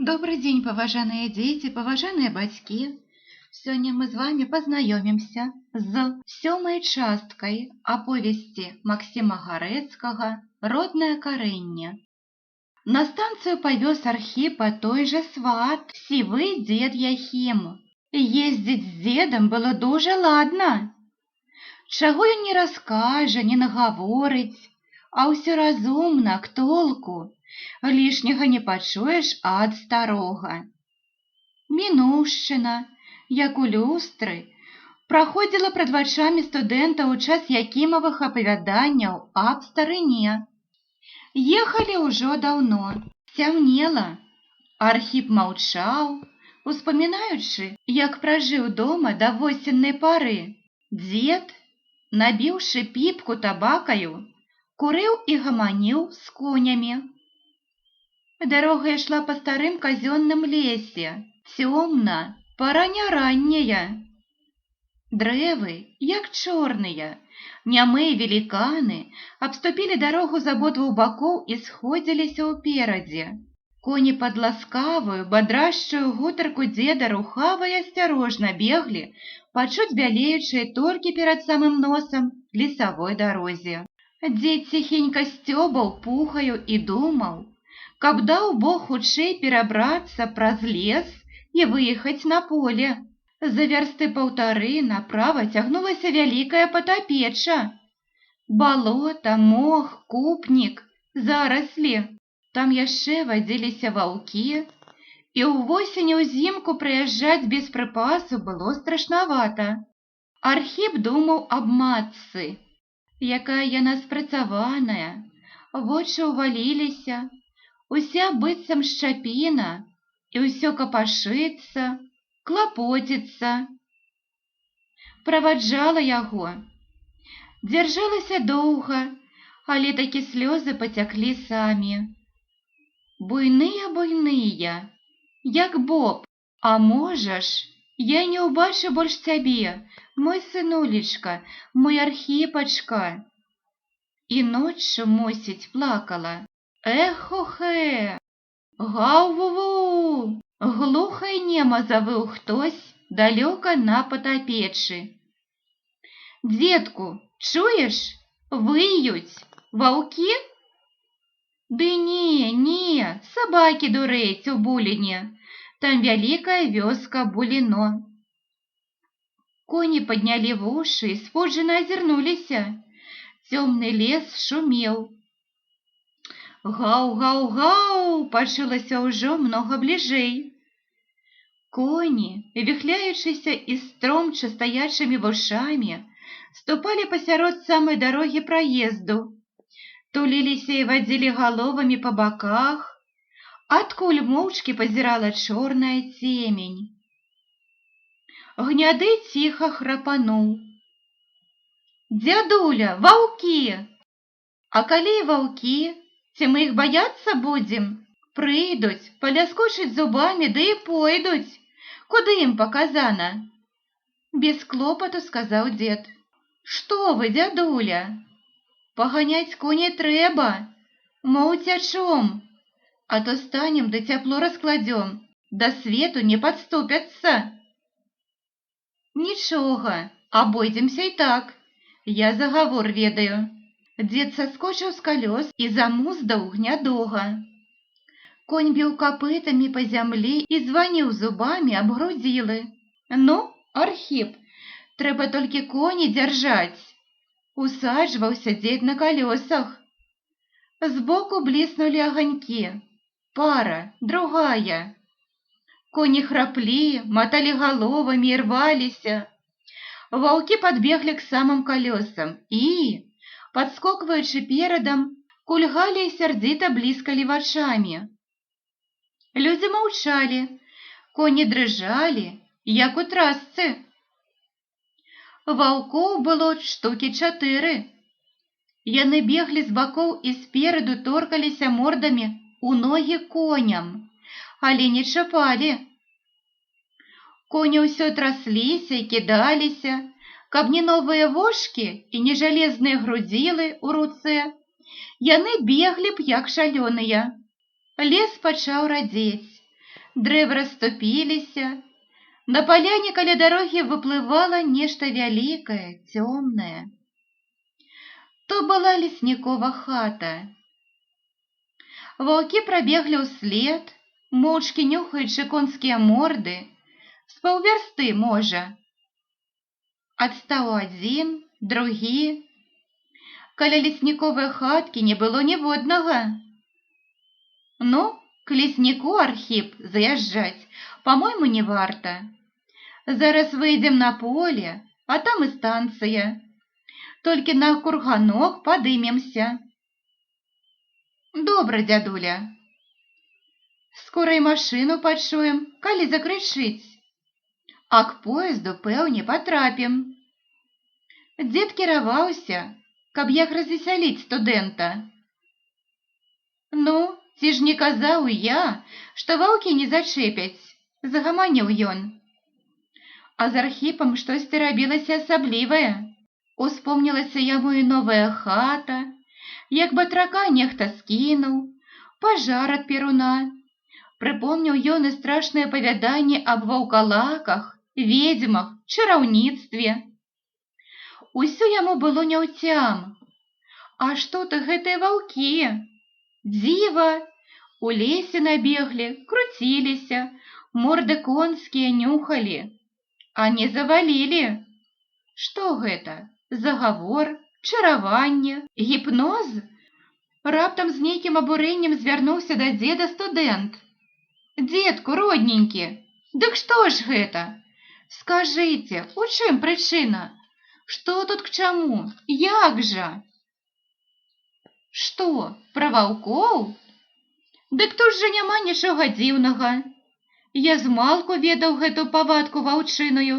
Добрый день, паважаныя дзеці, паважаныя бацькі. Сёння мы з вами пазнаёмімся з 7-й часткай аповесці Максіма Гарэцкага «Роднае карэнне». На станцыю павёз Архіпа той жа сват, сівы дзед Яхім. Ездзіць з дзедам было дужа ладна. Чаго ён не раскажа, не нагаворыць, а ўсё разумна, к толку. Лішняга не пачуеш ад старога. Мінуўшчына, як у люстры, праходзіла прад вачамі студэнта ў час Якімавых апавяданняў аб старыне. Ехалі ўжо даўно, цямнела. Архіп маўчаў, успамінаючы, як пражыў дома да восеннай пары. Дзед, набіўшы піпку табакаю, курыў і гаманіў з конямі. Дарога ішла па старым казённым лесе, цёмна, пара не ранняя. Дрэвы, як чорныя, нямыя веліканы, абступілі дарогу з абодвух бакоў і сходзіліся ўперадзе. Коні пад ласкавую, бадрашчую гутарку дзеда рухава і асцярожна беглі пачуць бялеючай толькі перад самым носам лесавой дарозе. Дзед ціхенька сцёбаў пухаю і думаў, каб даў Бог хутчэй перабрацца праз лес і выехаць на поле. За вярсты паўтары направа цягнулася вялікая патапеча. Балота, мох, купнік, зараслі. Там яшчэ вадзіліся ваўкі, і ўвосень і ўзімку прыязджаць без прыпасу было страшнавата. Архіп думаў аб матцы, якая яна спрацаваная, вочы ўваліліся, уся быццам шчапіна, і ўсё капашыцца, клапоціцца. Праваджала яго. Дзяржалася доўга, але такі слёзы пацяклі самі. Буйныя, як боб. А можаш, я не ўбачу больш цябе, мой сынулечка, мой Архіпачка. І ноччу, мусіць, плакала. Эхо-хе, гау-ву-ву, глуха і нема завыў хтось далёка на патапечы. Дзедку, чуеш, выюць, ваўкі? Ды не, сабакі дурэць у Буліне, там вялікая вёска Буліно. Коні паднялі вушы і спуджана азірнуліся. Цёмны лес шумеў. Гау-гау-гау пачулася ўжо многа бліжэй. Коні, віхляючыся і стромча стаячымі вушамі, ступалі пасярод самай дарогі праезду, туліліся і вадзілі галовамі па баках, адкуль моўчкі пазірала чорная цемень. Гняды ціха храпануў. Дзядуля, ваўкі! А калі і ваўкі, ці мы іх баяцца будзем? Прыйдуць, паляскочаць зубамі, ды і пойдуць, куды ім паказана. Без клопату сказаў дзед. Што вы, дзядуля? Паганяць коней трэба, мо уцячом, а то станем ды цяпло раскладзём, да свету не падступяцца. Нічога, абойдземся і так, я загавор ведаю. Дзед саскочыў з калёс і замуздаў гнядога. Конь біў капытамі па зямлі і званіў зубамі аб грудзілы. Ну, Архіп, трэба толькі коні дзяржаць. Усаджваўся дзед на калёсах. Збоку бліснулі аганькі. Пара, другая. Коні храплі, маталі галовамі і рваліся. Ваўкі падбеглі к самым калёсам і, падскокваючы перадам, кульгалі і сярдзіта бліскалі вачамі. Людзі маўчалі, коні дрыжалі, як у трасцы. Ваўкоў было штукі 4. Яны беглі з бакоў і спераду торкаліся мордамі у ногі коням, але не чапалі. Коні ўсё трасліся і кідаліся, каб не новыя вошкі і не жалезныя грудзілы ў руцэ. Яны беглі б, як шалёныя. Лес пачаў радзець. дрэвы расступіліся. На паляне каля дарогі выплывала нешта вялікае, цёмнае. То была леснікова хата. Ваўкі прабеглі ўслед, моўчкі нюхаючы конскія морды, з паўвярсты, можа. Адстаў адзін, другі. Каля лесніковай хаткі не было ніводнага. Ну, к лесніку, Архіп, заязджаць, па-мойму, не варта. Зараз выйдзем на поле, а там і станцыя. Толькі на курганок падымемся. Добра, дзядуля. Скора і машыну пачуем, калі закрычыць. А к поезду, пэўне, патрапім. Дзед кіраваўся, каб як развесяліць студэнта. Ну, ці ж не казаў я, што ваўкі не зачэпяць, загаманіў ён. А з Архіпам штосьці рабілася асаблівае. Успомнілася яму і новая хата, як батрака нехта скінуў, пажар ад перуна. Прыпомніў ён і страшныя апавяданні аб ваўкалаках, ведзьмах, чараўніцтве. Усё яму было няўцям. А што ты гэтыя ваўкі? Дзіва! У лесе набеглі, круціліся, морды конскія нюхалі, а не завалілі. Што гэта? Загавор, чараванне, гіпноз? Раптам з нейкім абурэннем звярнуўся да дзеда студэнт. Дзедку, родненькі, дык што ж гэта? Скажыце, у чым прычына? Што тут к чаму? Як жа? Што, пра ваўкоў? Дык тут жа няма нічога дзіўнага. Я змалку ведаў гэту павадку ваўчыную.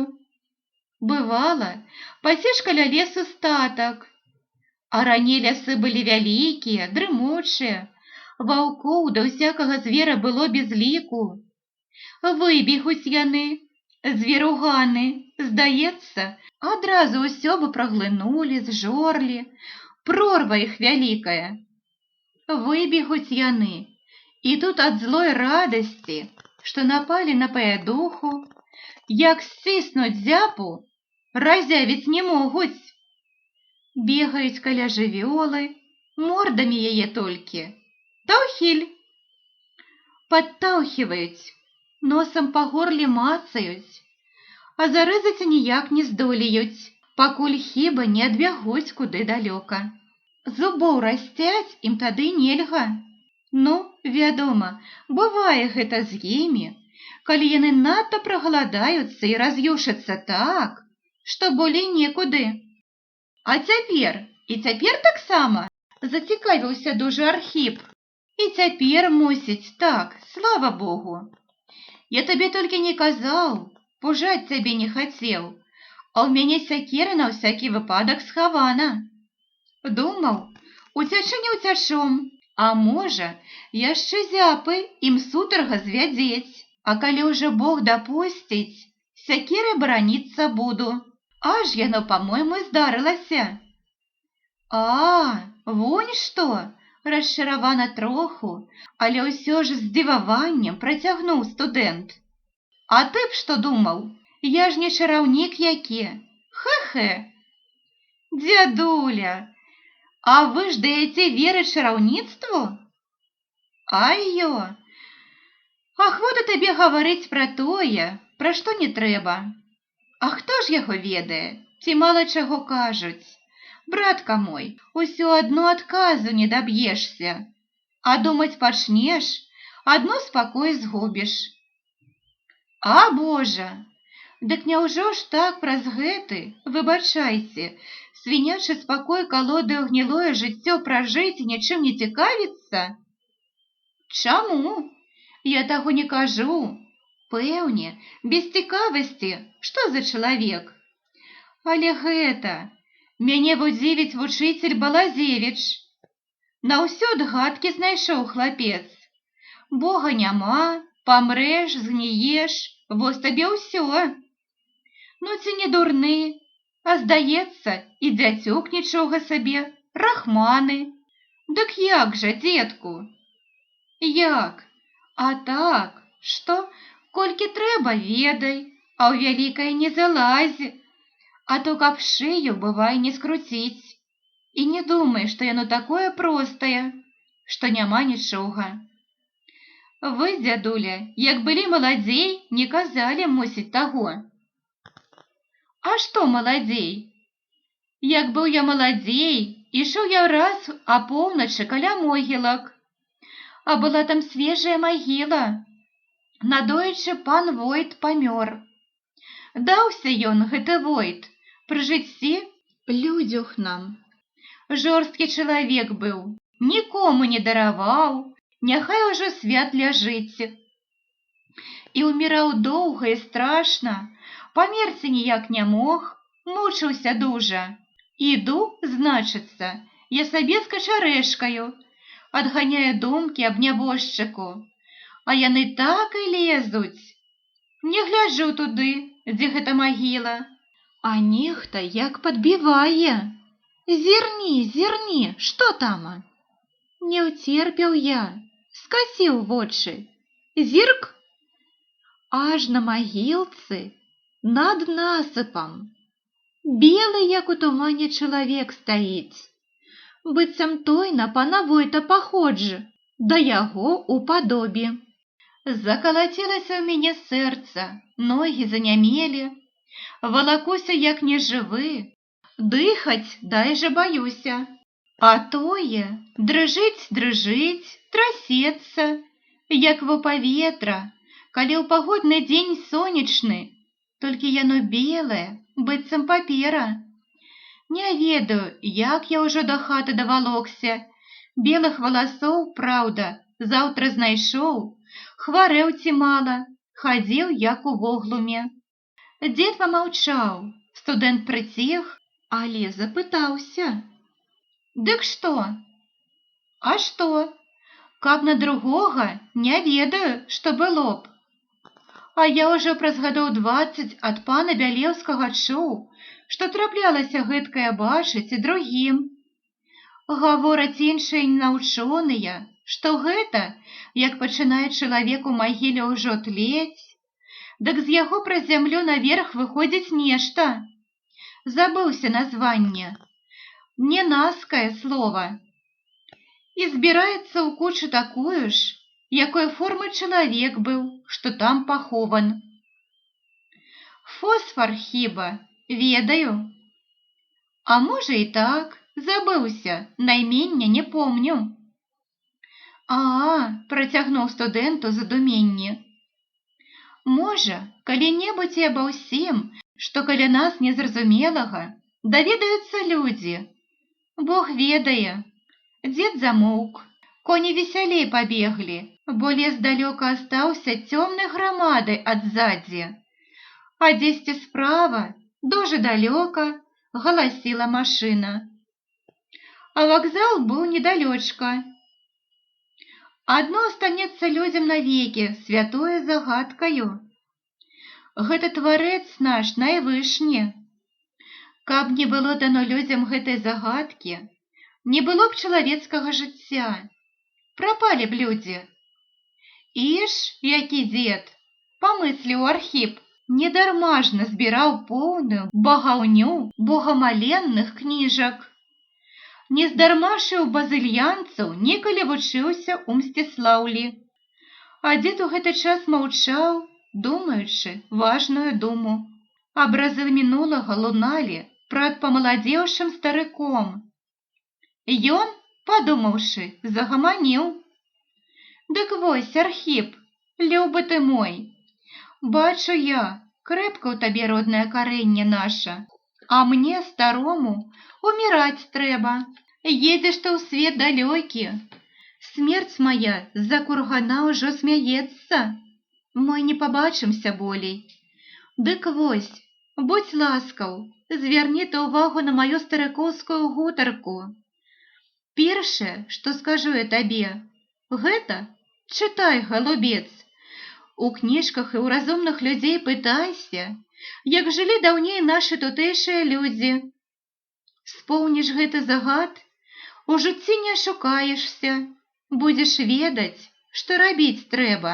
Бывала, пасеш каля лесу статак. А раней лясы былі вялікія, дрымучыя. Ваўкоў да ўсякага звера было без ліку. Выбегуць яны, зверуганы, здаецца, адразу ўсё бы праглынулі, зжорлі, прорва іх вялікая. Выбегуць яны, і тут ад злой радасці, што напалі на паядуху, як сціснуць зяпу, разявіць не могуць. Бегаюць каля жывёлы, мордамі яе толькі. Таўхіль! Падтаўхіваюць, носам па горле мацаюць, а зарэзаць ніяк не здолеюць, пакуль хіба не адбягуць куды далёка. Зубоў расцяць ім тады нельга. Ну, вядома, бывае гэта з імі, калі яны надта прагаладаюцца і раз'юшацца так, што болей некуды. А цяпер, і цяпер таксама, зацікавіўся дужа Архіп. І цяпер, мусіць, так, слава Богу. Я табе толькі не казаў, пужаць цябе не хацеў, а ў мяне сякера на ўсякі выпадак схавана. Думаў, уцячы не ўцячом, а можа, яшчэ зяпы ім сутарга звядзець, а калі ўжо Бог дапусціць, сякерай бараніцца буду. Аж яно, па-мойму, здарылася. А, вунь што, расчаравана троху, але ўсё ж з здзіваваннем працягнуў студэнт. А ты б што думаў? Я ж не чараўнік які. Хе-хе. Дзядуля, а вы ж даеце веры чараўніцтву? Ай-ё! Ахвота табе гаварыць пра тое, пра што не трэба. А хто ж яго ведае? Ці мала чаго кажуць? Братка мой, усё адно адказу не даб'ешся. А думаць пачнеш, адно спакой згубіш. А, Божа! Дык няўжо ж так праз гэты, выбачайце, свінячы спакой калодаю гнілое жыццё пражыць і нічым не цікавіцца? Чаму? Я таго не кажу. Пэўне, без цікавасці, што за чалавек. Але гэта, мяне вудзівіць вучыцель Балазевіч. На ўсё адгадкі знайшоў хлапец. Бога няма, памрэш, згніеш, вось табе ўсё. Ну ці не дурны, а здаецца, і дзяцюк нічога сабе, рахманы. Дык як жа, дзедку? Як? А так, Што, колькі трэба, ведай, а ў вялікае не залазь, а то каб шыю, бывай, не скруціць. І не думай, што яно такое простае, што няма нічога. Вы, дзядуля, як былі маладзей, не казалі, мусіць, таго. А што маладзей? Як быў я маладзей, ішоў я раз апоўначы каля могілак, а была там свежая магіла. Надоечы пан Войт памёр. Даўся ён, гэты Войт, пры жыцці людзюхнам. Жорсткі чалавек быў, нікому не дараваў, няхай ужо свят ляжыць. І ўміраў доўга і страшна, памерці ніяк не мог, мучыўся дужа. Іду, значыцца, я сабе з качарэшкаю, адганяю думкі аб нябожчыку, а яны так і лезуць. Не гляджу туды, дзе гэта магіла, а нехта як падбівае. Зірні, зірні, што там? Не ўцерпеў я, скасіў вочы. Зірк, аж на магілцы, над насыпам. Белы, як у тумане, чалавек стаіць. Быццам той на пана Войта паходжы, да яго упадобі. Закалацілася ў мяне сэрца, ногі занямелі, валакуся як нежывы, дыхаць дай жа баюся. А тое дрыжыць, трасецца, як во паветра, калі ў пагодны дзень сонечны, толькі яно белае, быццам папера. Не ведаю, як я ўжо да хаты давалокся. Белых валасоў, праўда, заўтра знайшоў, хварэў ці мала, хадзіў як у воглуме. Дзед памаўчаў, студэнт прыціх, але запытаўся. Дык што? А што? Каб на другога, не ведаю, што было б. А я ўжо праз гадоў 20 ад пана Бялеўскага чуў, што траплялася гэткае бачыць і другім. Гавораць іншыя наўчоныя, што гэта, як пачынае чалавек у магіле ўжо тлець, дык з яго праз зямлю наверх выходзіць нешта. Забыўся названне. Ненаскае слова. І збіраецца ў кучу такую ж, якой формы чалавек быў, што там пахован. Фосфар хіба, ведаю. А можа і так, забыўся, наймення не помню. Працягнуў студэнт у задуменні. Можа, калі-небудзь і аба ўсім, што каля нас незразумелага, даведаюцца людзі. Бог ведае. Дзед замоўк, коні весялей пабеглі, бо лес далёка астаўся цёмнай грамадай адзадзе. А дзесьці справа, дужа далёка, галасіла машына. А вакзал быў недалёчка. Адно астанецца людзям навекі, святое загадкаю. Гэта тварэц наш найвышні. Каб не было дано людзям гэтай загадкі, не было б чалавецкага жыцця. Прапалі б людзі. Іш, які дзед, памысліў Архіп, недармажна збіраў поўную багаўню богамаленных кніжак. Нездарма ж у базыльянцаў некалі вучыўся ў Мсціслаўлі. А дзед у гэты час маўчаў, думаючы важную думу. Абразы мінулага луналі прад памаладзеўшым старыком. Ён, падумаўшы, загаманіў. Дык вось, Архіп, любы ты мой, бачу я, крэпка ў табе роднае карэнне наша, а мне, старому, уміраць трэба. Едзеш ты ў свет далёкі. Смерць мая з-за кургана ўжо смяецца. Мой не пабачымся болей. Дык вось, будзь ласкаў, звярні ты ўвагу на маю старыкоўскую гутарку. Першае, што скажу я табе, гэта чытай, галубец. У кніжках і ў разумных людзей пытайся, як жылі даўней нашы тутэйшыя людзі. Споўніш гэты загад, у жыцці не ашукаешся, будзеш ведаць, што рабіць трэба.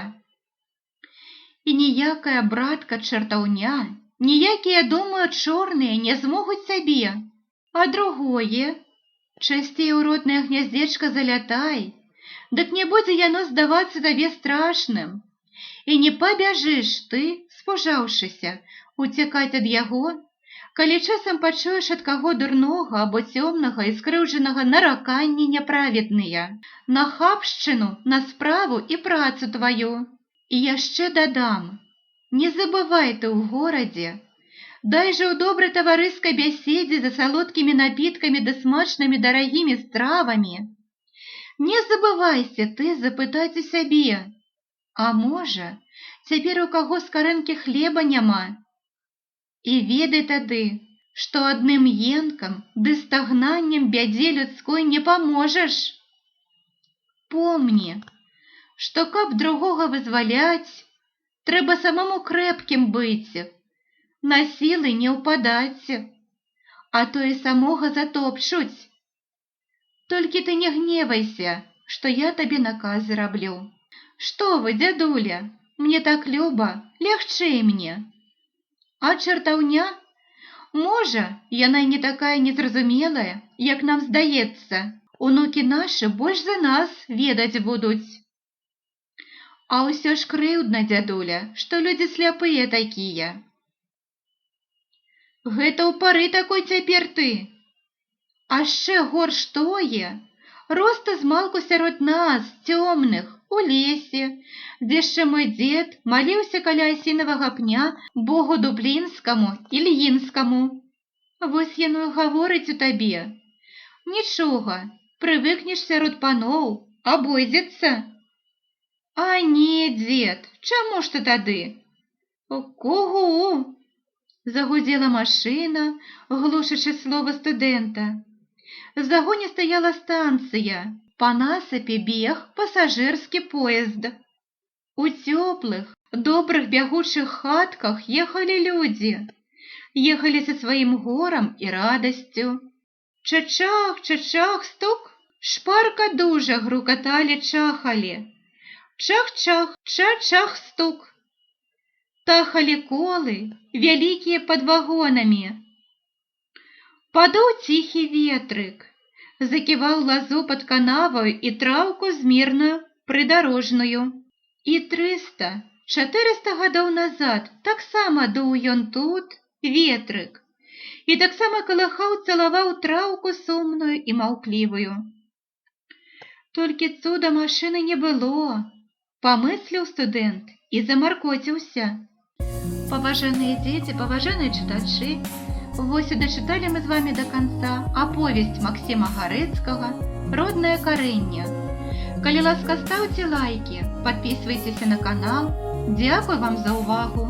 І ніякая братка-чартаўня, ніякія, думаю, чорныя не змогуць сабе. А другое, часцей у роднае гняздзечка залятай, дык не будзе яно здавацца табе страшным. І не пабяжыш ты, спужаўшыся, уцякаць ад яго, калі часам пачуеш ад каго дурнога або цёмнага і скрыўджанага нараканні няправедныя, нахабшчыну на справу і працу тваю. І яшчэ дадам, не забывай ты ў горадзе, дай жа ў добрай таварыскай бяседзе за салодкімі напіткамі ды смачнымі дарагімі стравамі. Не забывайся ты запытаць у сябе, а можа, цяпер у каго скарынкі хлеба няма. І ведай тады, што адным енкам ды стагнаннем бядзе людской не паможаш. Помні, што каб другога вызваляць, трэба самому крэпкім быць, на сілы не ўпадаць, а то і самога затопчуць. Толькі ты не гневайся, што я табе наказы раблю. Што вы, дзядуля, мне так люба, лягчэй мне. А чартаўня? Можа, яна не такая незразумелая, як нам здаецца. Унукі нашы больш за нас ведаць будуць. А ўсё ж крыўдна, дзядуля, што людзі сляпыя такія. Гэта ў пары такой цяпер ты. А яшчэ горш тое, роста змалку сярод нас, цёмных, у лесе, дзе яшчэ мой дзед маліўся каля асінавага пня Богу Дублінскаму і Льінскаму. Вось яно гаворыць у табе. Нічога, прывыкнеш сярод паноў, абойдзецца. А не, дзед, чаму ж ты тады? Кугу! Загудзела машына, глушачы слова студэнта. В загоне стаяла станцыя, па насыпе бег пасажырскі поезд. У цёплых, добрых бягучых хатках ехалі людзі. Ехалі са сваім горам і радасцю. Чачах, чачах, стук, шпарка дужа грукаталі, чахалі. Чах-чах, ча-чах, стук. Тахалі колы, вялікія пад вагонамі. Падуў ціхі ветрык, заківаў лазу пад канаваю і траўку змірную прыдарожную. І 300-400 гадоў назад таксама дуў ён тут ветрык, і таксама калыхаў, цалаваў траўку сумную і маўклівую. Толькі цуда машыны не было, памысліў студэнт і замаркоціўся. Паважаныя дзеці, паважаныя чытачы, вось і дачыталі мы з вами до конца аповесць Максіма Гарэцкага «Роднае карэнне». Калі ласка, ставце лайки, подписывайтеся на канал. Дзякуй вам за увагу!